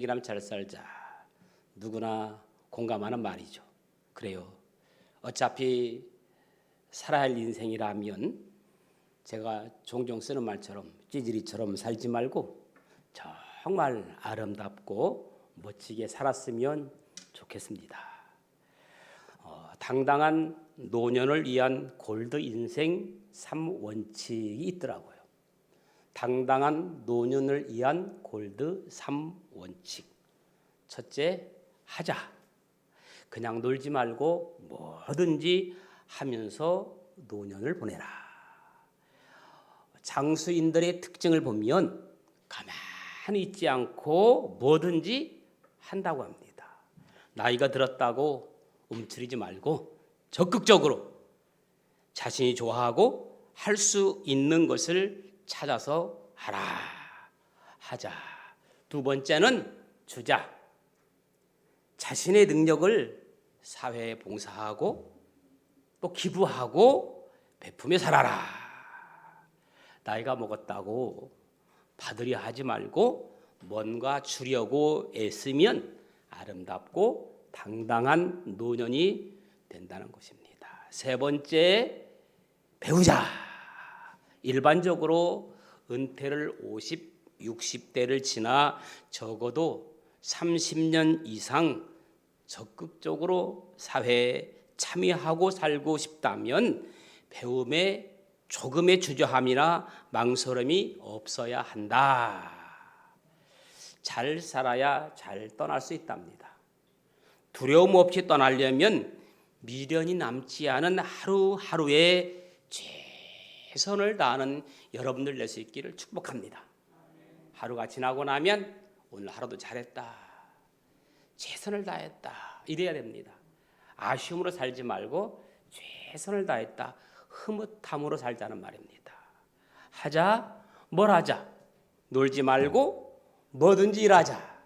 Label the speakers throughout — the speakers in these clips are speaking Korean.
Speaker 1: 이라면 잘 살자. 누구나 공감하는 말이죠. 그래요. 어차피 살아야 할 인생이라면 제가 종종 쓰는 말처럼 찌질이처럼 살지 말고 정말 아름답고 멋지게 살았으면 좋겠습니다. 당당한 노년을 위한 골드 인생 3원칙이 있더라고요. 당당한 노년을 위한 골드 3원칙. 첫째, 하자. 그냥 놀지 말고 뭐든지 하면서 노년을 보내라. 장수인들의 특징을 보면 가만히 있지 않고 뭐든지 한다고 합니다. 나이가 들었다고 움츠리지 말고 적극적으로 자신이 좋아하고 할 수 있는 것을 찾아서 하자. 두 번째는 주자. 자신의 능력을 사회에 봉사하고 또 기부하고 베푸며 살아라. 나이가 먹었다고 받으려 하지 말고 뭔가 주려고 애쓰면 아름답고 당당한 노년이 된다는 것입니다. 세 번째, 배우자. 일반적으로 은퇴를 50, 60대를 지나 적어도 30년 이상 적극적으로 사회에 참여하고 살고 싶다면 배움에 조금의 주저함이나 망설임이 없어야 한다. 잘 살아야 잘 떠날 수 있답니다. 두려움 없이 떠나려면 미련이 남지 않은 하루하루에 최선을 다하는 여러분들 될 수 있기를 축복합니다. 하루가 지나고 나면 오늘 하루도 잘했다, 최선을 다했다 이래야 됩니다. 아쉬움으로 살지 말고 최선을 다했다, 흐뭇함으로 살자는 말입니다. 하자, 뭘 하자? 놀지 말고 뭐든지 일하자.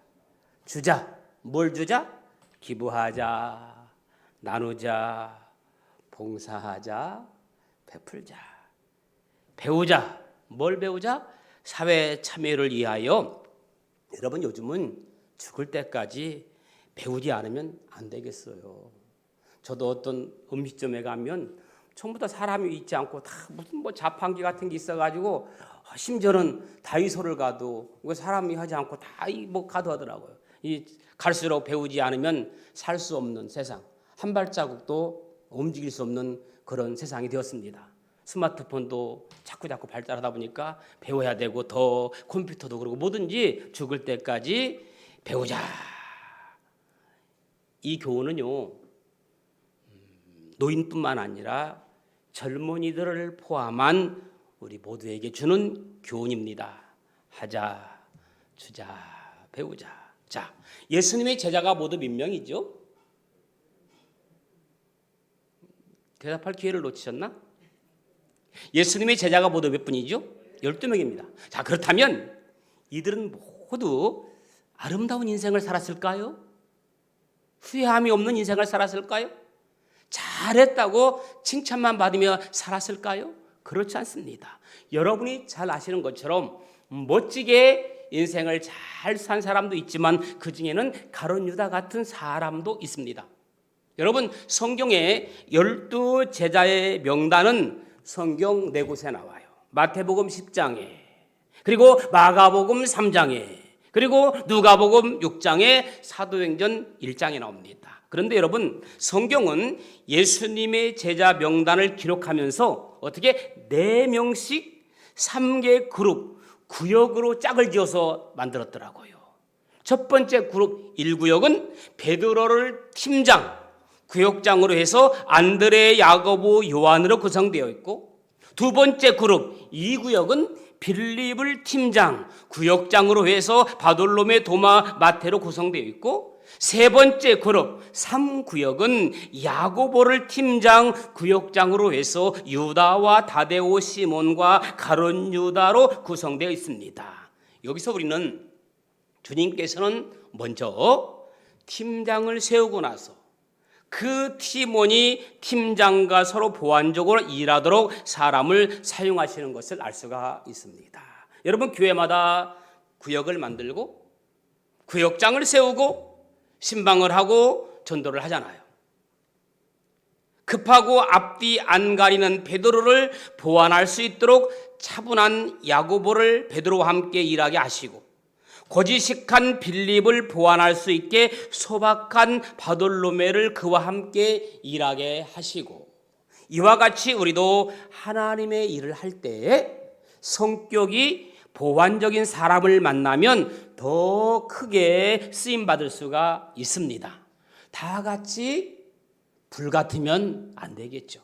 Speaker 1: 주자, 뭘 주자? 기부하자, 나누자, 봉사하자, 베풀자. 배우자, 뭘 배우자? 사회 참여를 위하여. 여러분, 요즘은 죽을 때까지 배우지 않으면 안 되겠어요. 저도 어떤 음식점에 가면 전부 다 사람이 있지 않고 다 무슨 자판기 같은 게 있어가지고, 심지어는 다이소를 가도 사람이 하지 않고 다 가도 하더라고요. 갈수록 배우지 않으면 살 수 없는 세상, 한 발자국도 움직일 수 없는 그런 세상이 되었습니다. 스마트폰도 자꾸 발달하다 보니까 배워야 되고, 더 컴퓨터도 그러고 뭐든지 죽을 때까지 배우자. 이 교훈은요, 노인뿐만 아니라 젊은이들을 포함한 우리 모두에게 주는 교훈입니다. 하자, 주자, 배우자. 자, 예수님의 제자가 모두 몇 명이죠? 대답할 기회를 놓치셨나? 예수님의 제자가 모두 몇 분이죠? 12명입니다. 자, 그렇다면 이들은 모두 아름다운 인생을 살았을까요? 후회함이 없는 인생을 살았을까요? 잘했다고 칭찬만 받으며 살았을까요? 그렇지 않습니다. 여러분이 잘 아시는 것처럼 멋지게 인생을 잘 산 사람도 있지만 그 중에는 가룟 유다 같은 사람도 있습니다. 여러분, 성경의 12 제자의 명단은 성경 4곳에 나와요. 마태복음 10장에, 그리고 마가복음 3장에, 그리고 누가복음 6장에, 사도행전 1장에 나옵니다. 그런데 여러분, 성경은 예수님의 제자 명단을 기록하면서 어떻게 4명씩 3개 그룹, 구역으로 짝을 지어서 만들었더라고요. 첫 번째 그룹 1구역은 베드로를 팀장, 구역장으로 해서 안드레, 야고보, 요한으로 구성되어 있고, 두 번째 그룹 2구역은 빌립을 팀장, 구역장으로 해서 바돌로메, 도마, 마테로 구성되어 있고, 세 번째 그룹 3구역은 야고보를 팀장, 구역장으로 해서 유다와 다데오, 시몬과 가룟 유다로 구성되어 있습니다. 여기서 우리는 주님께서는 먼저 팀장을 세우고 나서 그 팀원이 팀장과 서로 보완적으로 일하도록 사람을 사용하시는 것을 알 수가 있습니다. 여러분, 교회마다 구역을 만들고 구역장을 세우고 신방을 하고 전도를 하잖아요. 급하고 앞뒤 안 가리는 베드로를 보완할 수 있도록 차분한 야고보를 베드로와 함께 일하게 하시고, 고지식한 빌립을 보완할 수 있게 소박한 바돌로메를 그와 함께 일하게 하시고, 이와 같이 우리도 하나님의 일을 할 때 성격이 보완적인 사람을 만나면 더 크게 쓰임받을 수가 있습니다. 다 같이 불같으면 안 되겠죠.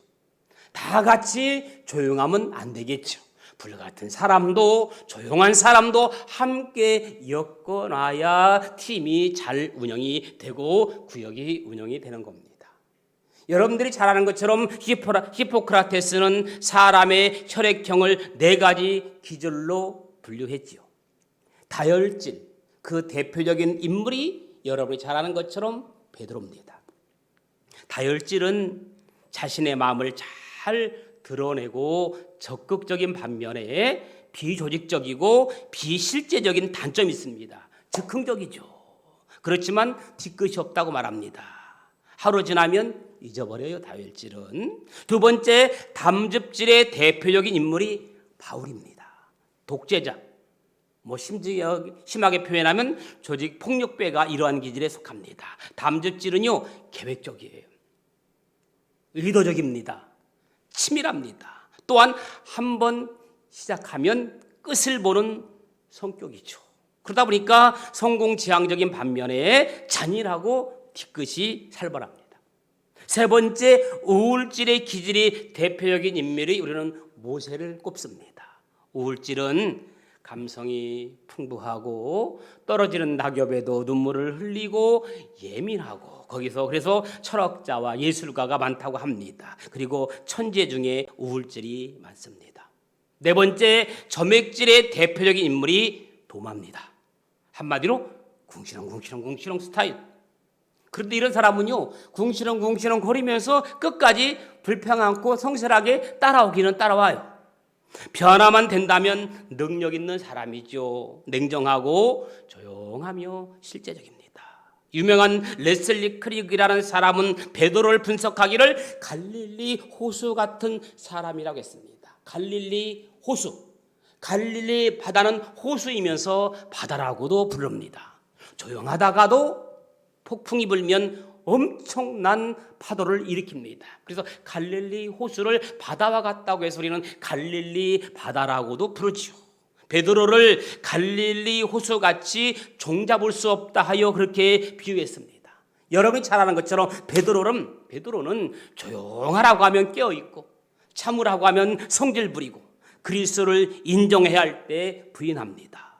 Speaker 1: 다 같이 조용하면 안 되겠죠. 불같은 사람도 조용한 사람도 함께 엮어놔야 팀이 잘 운영이 되고 구역이 운영이 되는 겁니다. 여러분들이 잘 아는 것처럼 히포크라테스는 사람의 혈액형을 4가지 기절로 분류했지요. 다혈질, 그 대표적인 인물이 여러분이 잘 아는 것처럼 베드로입니다. 다혈질은 자신의 마음을 잘 드러내고 적극적인 반면에 비조직적이고 비실제적인 단점이 있습니다. 즉흥적이죠. 그렇지만 뒤끝이 없다고 말합니다. 하루 지나면 잊어버려요, 다혈질은. 두 번째, 담즙질의 대표적인 인물이 바울입니다. 독재자, 심하게 표현하면 조직 폭력배가 이러한 기질에 속합니다. 담즙질은요, 계획적이에요. 의도적입니다. 치밀합니다. 또한 한번 시작하면 끝을 보는 성격이죠. 그러다 보니까 성공지향적인 반면에 잔인하고 뒤끝이 살벌합니다. 세 번째, 우울질의 기질이 대표적인 인물이 우리는 모세를 꼽습니다. 우울질은 감성이 풍부하고 떨어지는 낙엽에도 눈물을 흘리고 예민하고, 거기서 그래서 철학자와 예술가가 많다고 합니다. 그리고 천재 중에 우울질이 많습니다. 네 번째, 점액질의 대표적인 인물이 도마입니다. 한마디로 궁시렁 스타일. 그런데 이런 사람은요, 궁시렁 거리면서 끝까지 불평 않고 성실하게 따라오기는 따라와요. 변화만 된다면 능력 있는 사람이죠. 냉정하고 조용하며 실제적입니다. 유명한 레슬리 크릭이라는 사람은 베드로를 분석하기를 갈릴리 호수 같은 사람이라고 했습니다. 갈릴리 호수. 갈릴리 바다는 호수이면서 바다라고도 부릅니다. 조용하다가도 폭풍이 불면 엄청난 파도를 일으킵니다. 그래서 갈릴리 호수를 바다와 같다고 해서 우리는 갈릴리 바다라고도 부르죠. 베드로를 갈릴리 호수같이 종잡을 수 없다 하여 그렇게 비유했습니다. 여러분이 잘 아는 것처럼 베드로는 조용하라고 하면 깨어있고, 참으라고 하면 성질 부리고, 그리스도를 인정해야 할 때 부인합니다.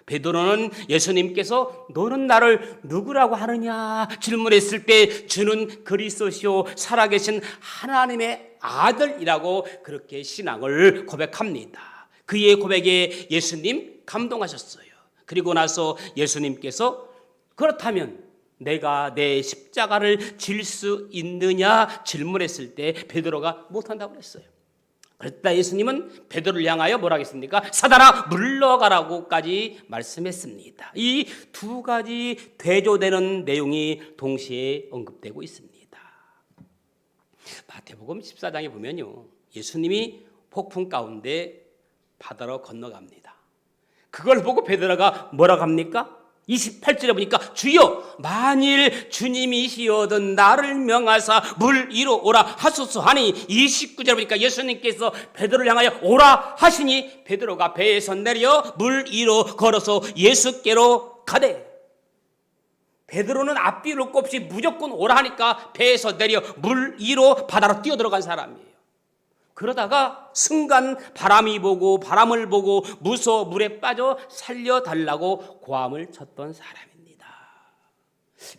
Speaker 1: 베드로는 예수님께서 너는 나를 누구라고 하느냐 질문했을 때 주는 그리스도시요 살아계신 하나님의 아들이라고 그렇게 신앙을 고백합니다. 그의 고백에 예수님 감동하셨어요. 그리고 나서 예수님께서 그렇다면 내가 내 십자가를 질 수 있느냐 질문했을 때 베드로가 못한다고 했어요. 그랬다 예수님은 베드로를 향하여 뭐라고 했습니까? 사단아 물러가라고까지 말씀했습니다. 이 2가지 대조되는 내용이 동시에 언급되고 있습니다. 마태복음 14장에 보면요, 예수님이 폭풍 가운데 바다로 건너갑니다. 그걸 보고 베드로가 뭐라고 합니까? 28절에 보니까 주여 만일 주님이시여든 나를 명하사 물 위로 오라 하소서 하니, 29절에 보니까 예수님께서 베드로를 향하여 오라 하시니 베드로가 배에서 내려 물 위로 걸어서 예수께로 가되, 베드로는 앞뒤로 것 없이 무조건 오라 하니까 배에서 내려 물 위로 바다로 뛰어들어간 사람이에요. 그러다가 순간 바람을 보고 무서워 물에 빠져 살려달라고 고함을 쳤던 사람입니다.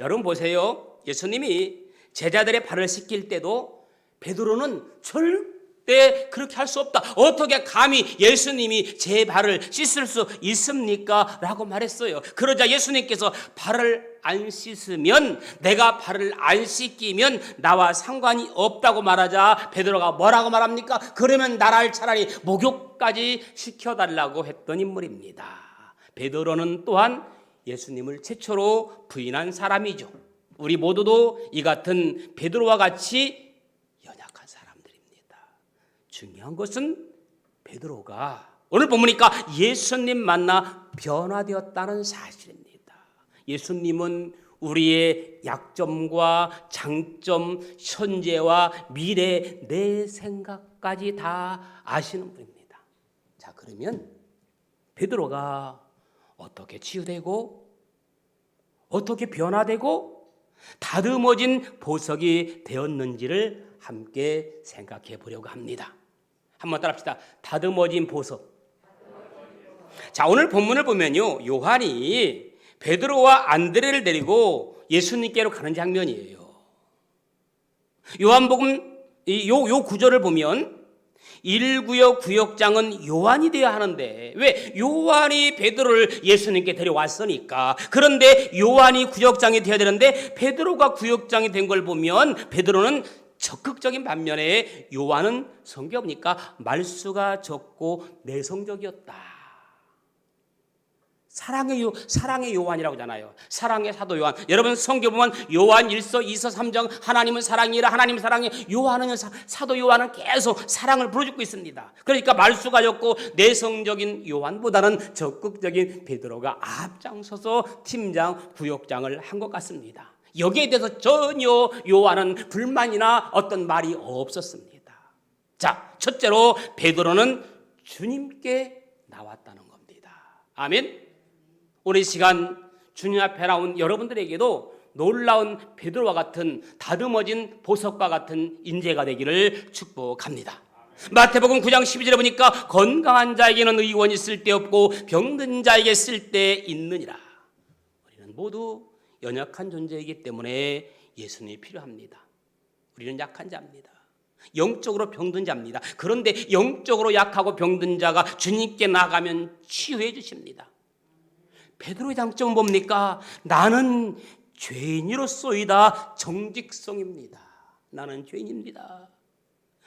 Speaker 1: 여러분 보세요. 예수님이 제자들의 발을 씻길 때도 베드로는 절대 그렇게 할 수 없다. 어떻게 감히 예수님이 제 발을 씻을 수 있습니까? 라고 말했어요. 그러자 예수님께서 발을 안 씻으면, 내가 발을 안 씻기면 나와 상관이 없다고 말하자 베드로가 뭐라고 말합니까? 그러면 나를 차라리 목욕까지 시켜달라고 했던 인물입니다. 베드로는 또한 예수님을 최초로 부인한 사람이죠. 우리 모두도 이 같은 베드로와 같이 연약한 사람들입니다. 중요한 것은 베드로가 오늘 보니까 예수님 만나 변화되었다는 사실입니다. 예수님은 우리의 약점과 장점, 현재와 미래, 내 생각까지 다 아시는 분입니다. 자, 그러면 베드로가 어떻게 치유되고 어떻게 변화되고 다듬어진 보석이 되었는지를 함께 생각해 보려고 합니다. 한번 따라합시다. 다듬어진 보석. 자, 오늘 본문을 보면요, 요한이 베드로와 안드레를 데리고 예수님께로 가는 장면이에요. 요한복음 요 구절을 보면 1구역 구역장은 요한이 되어야 하는데 왜? 요한이 베드로를 예수님께 데려왔으니까. 그런데 요한이 구역장이 되어야 되는데 베드로가 구역장이 된 걸 보면 베드로는 적극적인 반면에 요한은 성경 보니까 말수가 적고 내성적이었다. 사랑의 요한이라고 하잖아요. 사랑의 사도 요한. 여러분 성경 보면 요한 1서, 2서, 3장 하나님은 사랑이라, 하나님 사랑해. 요한은 사도 요한은 계속 사랑을 불어주고 있습니다. 그러니까 말수가 적고 내성적인 요한보다는 적극적인 베드로가 앞장서서 팀장, 구역장을 한 것 같습니다. 여기에 대해서 전혀 요한은 불만이나 어떤 말이 없었습니다. 자, 첫째로 베드로는 주님께 나왔다는 겁니다. 아멘. 오늘 이 시간 주님 앞에 나온 여러분들에게도 놀라운 베드로와 같은 다듬어진 보석과 같은 인재가 되기를 축복합니다. 마태복음 9장 12절에 보니까 건강한 자에게는 의원이 쓸데없고 병든 자에게 쓸데 있느니라. 우리는 모두 연약한 존재이기 때문에 예수님이 필요합니다. 우리는 약한 자입니다. 영적으로 병든 자입니다. 그런데 영적으로 약하고 병든 자가 주님께 나가면 치유해 주십니다. 베드로의 장점은 뭡니까? 나는 죄인으로서이다. 정직성입니다. 나는 죄인입니다.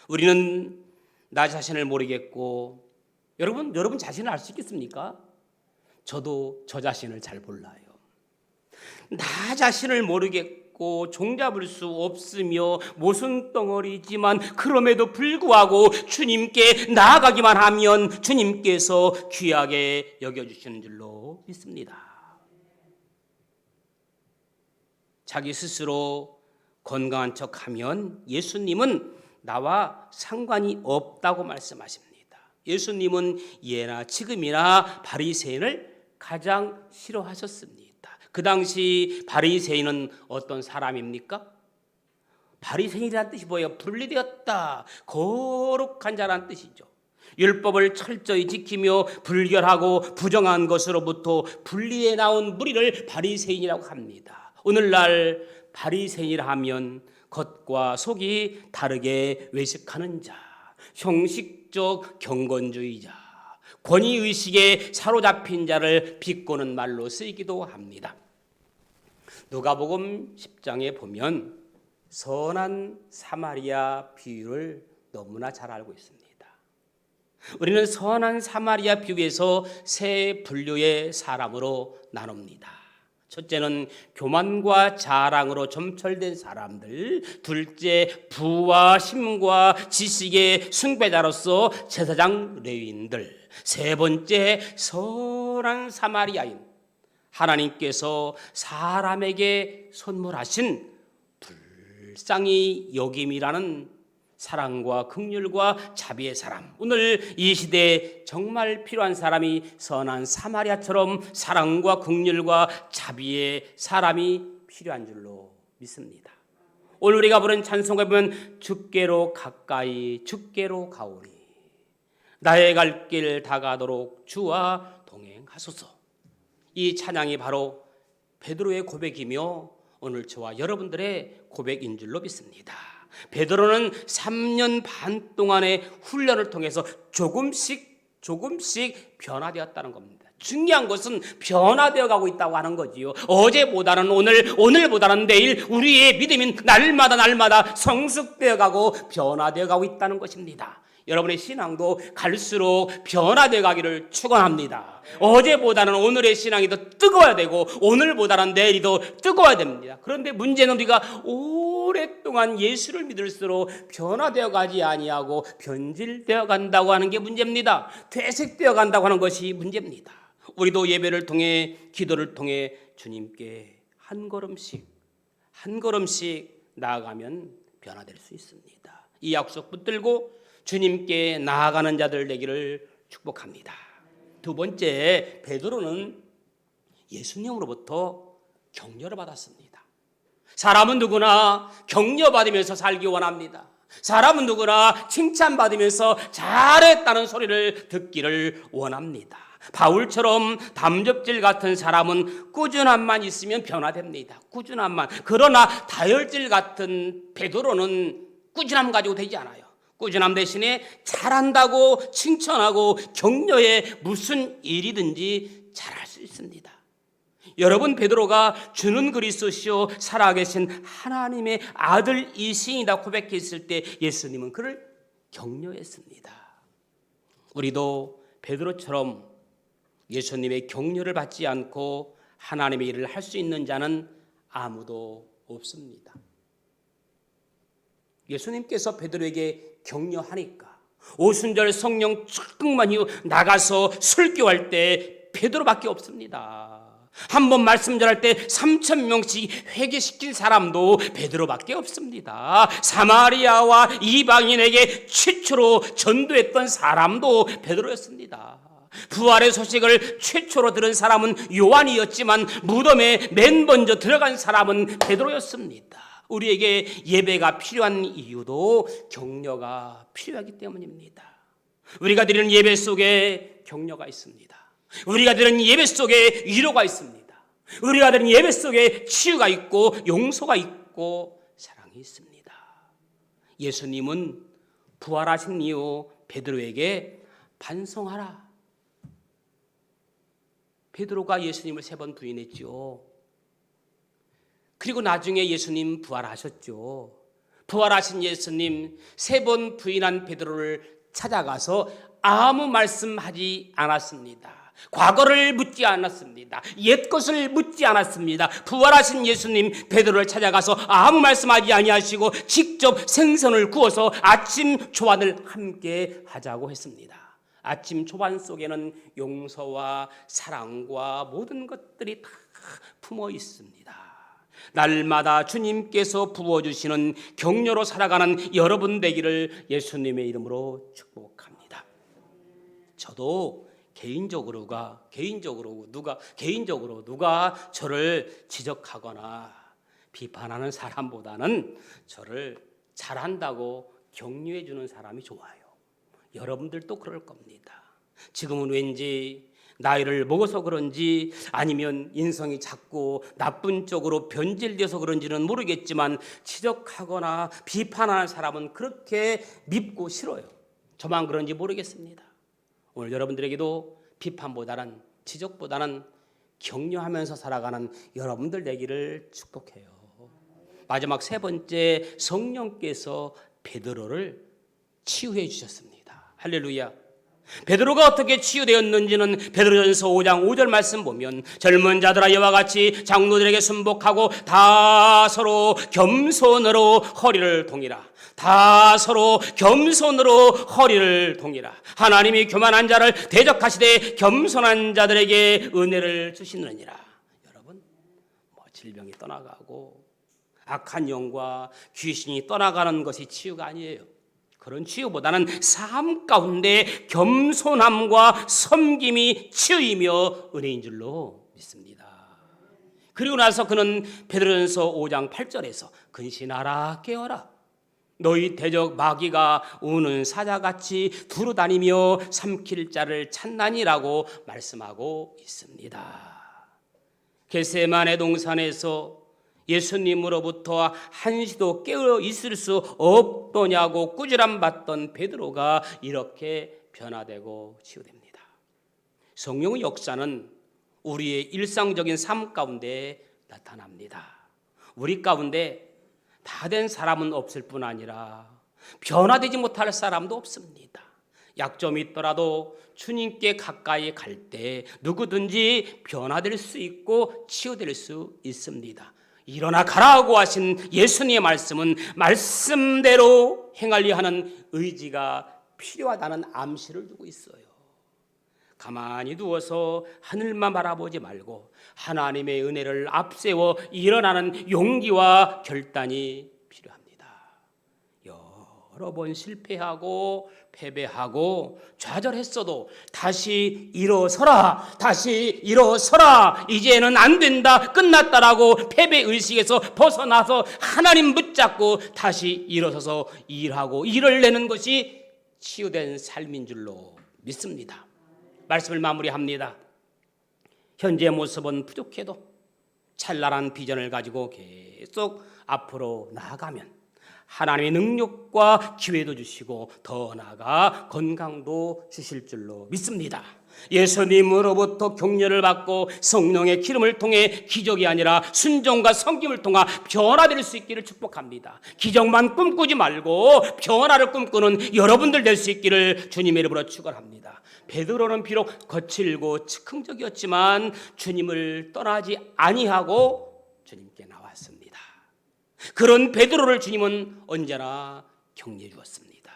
Speaker 1: 우리는 나 자신을 모르겠고 여러분 자신을 알 수 있겠습니까? 저도 저 자신을 잘 몰라요. 나 자신을 모르겠고 종잡을 수 없으며 모순덩어리지만 그럼에도 불구하고 주님께 나아가기만 하면 주님께서 귀하게 여겨주시는 줄로 믿습니다. 자기 스스로 건강한 척하면 예수님은 나와 상관이 없다고 말씀하십니다. 예수님은 예나 지금이나 바리새인을 가장 싫어하셨습니다. 그 당시 바리새인은 어떤 사람입니까? 바리새인이라는 뜻이 뭐예요? 분리되었다, 거룩한 자라는 뜻이죠. 율법을 철저히 지키며 불결하고 부정한 것으로부터 분리해 나온 무리를 바리새인이라고 합니다. 오늘날 바리새인이라 하면 겉과 속이 다르게 외식하는 자, 형식적 경건주의자, 권위의식에 사로잡힌 자를 비꼬는 말로 쓰이기도 합니다. 누가복음 10장에 보면 선한 사마리아 비유를 너무나 잘 알고 있습니다. 우리는 선한 사마리아 비유에서 세 분류의 사람으로 나눕니다. 첫째는 교만과 자랑으로 점철된 사람들, 둘째 부와 힘과 지식의 숭배자로서 제사장 레위인들, 세 번째 선한 사마리아인, 하나님께서 사람에게 선물하신 불쌍히 여김이라는 사랑과 긍휼과 자비의 사람. 오늘 이 시대에 정말 필요한 사람이 선한 사마리아처럼 사랑과 긍휼과 자비의 사람이 필요한 줄로 믿습니다. 오늘 우리가 부른 찬송가 보면 주께로 가까이 주께로 가오리, 나의 갈 길 다가도록 주와 동행하소서. 이 찬양이 바로 베드로의 고백이며 오늘 저와 여러분들의 고백인 줄로 믿습니다. 베드로는 3년 반 동안의 훈련을 통해서 조금씩 변화되었다는 겁니다. 중요한 것은 변화되어 가고 있다고 하는 거지요. 어제보다는 오늘보다는 내일 우리의 믿음이 날마다 성숙되어 가고 변화되어 가고 있다는 것입니다. 여러분의 신앙도 갈수록 변화되어 가기를 축원합니다. 어제보다는 오늘의 신앙이 더 뜨거워야 되고 오늘보다는 내일이 더 뜨거워야 됩니다. 그런데 문제는 우리가 오랫동안 예수를 믿을수록 변화되어 가지 아니하고 변질되어 간다고 하는 게 문제입니다. 퇴색되어 간다고 하는 것이 문제입니다. 우리도 예배를 통해 기도를 통해 주님께 한 걸음씩 나아가면 변화될 수 있습니다. 이 약속 붙들고 주님께 나아가는 자들 되기를 축복합니다. 두 번째, 베드로는 예수님으로부터 격려를 받았습니다. 사람은 누구나 격려받으면서 살기 원합니다. 사람은 누구나 칭찬받으면서 잘했다는 소리를 듣기를 원합니다. 바울처럼 담접질 같은 사람은 꾸준함만 있으면 변화됩니다. 꾸준함만. 그러나 다혈질 같은 베드로는 꾸준함 가지고 되지 않아요. 꾸준함 대신에 잘한다고 칭찬하고 격려해 무슨 일이든지 잘할 수 있습니다. 여러분, 베드로가 주는 그리스도시요 살아계신 하나님의 아들이시이다 고백했을 때 예수님은 그를 격려했습니다. 우리도 베드로처럼 예수님의 격려를 받지 않고 하나님의 일을 할 수 있는 자는 아무도 없습니다. 예수님께서 베드로에게 격려하니까 오순절 성령 충만 이후 나가서 설교할 때 베드로밖에 없습니다. 한번 말씀 전할 때 3,000명씩 회개시킨 사람도 베드로밖에 없습니다. 사마리아와 이방인에게 최초로 전도했던 사람도 베드로였습니다. 부활의 소식을 최초로 들은 사람은 요한이었지만 무덤에 맨 먼저 들어간 사람은 베드로였습니다. 우리에게 예배가 필요한 이유도 격려가 필요하기 때문입니다. 우리가 드리는 예배 속에 격려가 있습니다. 우리가 드리는 예배 속에 위로가 있습니다. 우리가 드리는 예배 속에 치유가 있고 용서가 있고 사랑이 있습니다. 예수님은 부활하신 이후 베드로에게 반성하라. 베드로가 예수님을 3번 부인했죠. 그리고 나중에 예수님 부활하셨죠. 부활하신 예수님 3번 부인한 베드로를 찾아가서 아무 말씀하지 않았습니다. 과거를 묻지 않았습니다. 옛 것을 묻지 않았습니다. 부활하신 예수님 베드로를 찾아가서 아무 말씀하지 아니하시고 직접 생선을 구워서 아침 조반을 함께 하자고 했습니다. 아침 조반 속에는 용서와 사랑과 모든 것들이 다 품어 있습니다. 날마다 주님께서 부어주시는 격려로 살아가는 여러분 되기를 예수님의 이름으로 축복합니다. 저도 개인적으로 누가 저를 지적하거나 비판하는 사람보다는 저를 잘한다고 격려해 주는 사람이 좋아요. 여러분들도 그럴 겁니다. 지금은 왠지 나이를 먹어서 그런지 아니면 인성이 자꾸 나쁜 쪽으로 변질돼서 그런지는 모르겠지만 지적하거나 비판하는 사람은 그렇게 밉고 싫어요. 저만 그런지 모르겠습니다. 오늘 여러분들에게도 비판보다는 지적보다는 격려하면서 살아가는 여러분들 되기를 축복해요. 마지막 3번째, 성령께서 베드로를 치유해 주셨습니다. 할렐루야. 베드로가 어떻게 치유되었는지는 베드로전서 5장 5절 말씀 보면 젊은 자들아 이와 같이 장로들에게 순복하고 다 서로 겸손으로 허리를 동이라. 다 서로 겸손으로 허리를 동이라. 하나님이 교만한 자를 대적하시되 겸손한 자들에게 은혜를 주시느니라. 여러분, 질병이 떠나가고 악한 영과 귀신이 떠나가는 것이 치유가 아니에요. 그런 치유보다는 삶 가운데 겸손함과 섬김이 치유이며 은혜인 줄로 믿습니다. 그리고 나서 그는 베드로전서 5장 8절에서 근신하라 깨어라. 너희 대적 마귀가 우는 사자같이 두루다니며 삼킬 자를 찾나니라고 말씀하고 있습니다. 겟세마네 동산에서 예수님으로부터 한시도 깨어 있을 수 없더냐고 꾸지람 받던 베드로가 이렇게 변화되고 치유됩니다. 성령의 역사는 우리의 일상적인 삶 가운데 나타납니다. 우리 가운데 다 된 사람은 없을 뿐 아니라 변화되지 못할 사람도 없습니다. 약점이 있더라도 주님께 가까이 갈 때 누구든지 변화될 수 있고 치유될 수 있습니다. 일어나 가라고 하신 예수님의 말씀은 말씀대로 행하려 하는 의지가 필요하다는 암시를 두고 있어요. 가만히 누워서 하늘만 바라보지 말고 하나님의 은혜를 앞세워 일어나는 용기와 결단이 필요합니다. 여러 번 실패하고 패배하고 좌절했어도 다시 일어서라, 다시 일어서라, 이제는 안 된다, 끝났다라고 패배의식에서 벗어나서 하나님 붙잡고 다시 일어서서 일하고 일을 내는 것이 치유된 삶인 줄로 믿습니다. 말씀을 마무리합니다. 현재의 모습은 부족해도 찬란한 비전을 가지고 계속 앞으로 나아가면 하나님의 능력과 기회도 주시고 더 나아가 건강도 주실 줄로 믿습니다. 예수님으로부터 격려를 받고 성령의 기름을 통해 기적이 아니라 순종과 섬김을 통해 변화될 수 있기를 축복합니다. 기적만 꿈꾸지 말고 변화를 꿈꾸는 여러분들 될 수 있기를 주님의 이름으로 축원합니다. 베드로는 비록 거칠고 즉흥적이었지만 주님을 떠나지 아니하고 주님께 나왔습니다. 그런 베드로를 주님은 언제나 격려해 주었습니다.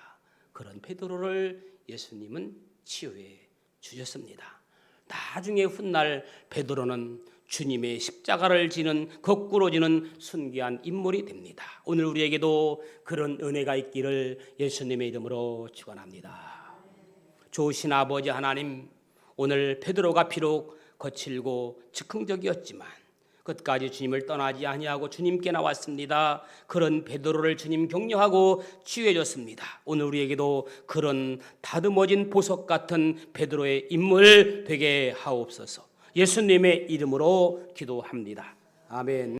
Speaker 1: 그런 베드로를 예수님은 치유해 주셨습니다. 나중에 훗날 베드로는 주님의 십자가를 지는 거꾸로 지는 순귀한 인물이 됩니다. 오늘 우리에게도 그런 은혜가 있기를 예수님의 이름으로 축원합니다. 좋으신 아버지 하나님, 오늘 베드로가 비록 거칠고 즉흥적이었지만 끝까지 주님을 떠나지 아니하고 주님께 나왔습니다. 그런 베드로를 주님 격려하고 치유해 줬습니다. 오늘 우리에게도 그런 다듬어진 보석 같은 베드로의 인물 되게 하옵소서. 예수님의 이름으로 기도합니다. 아멘.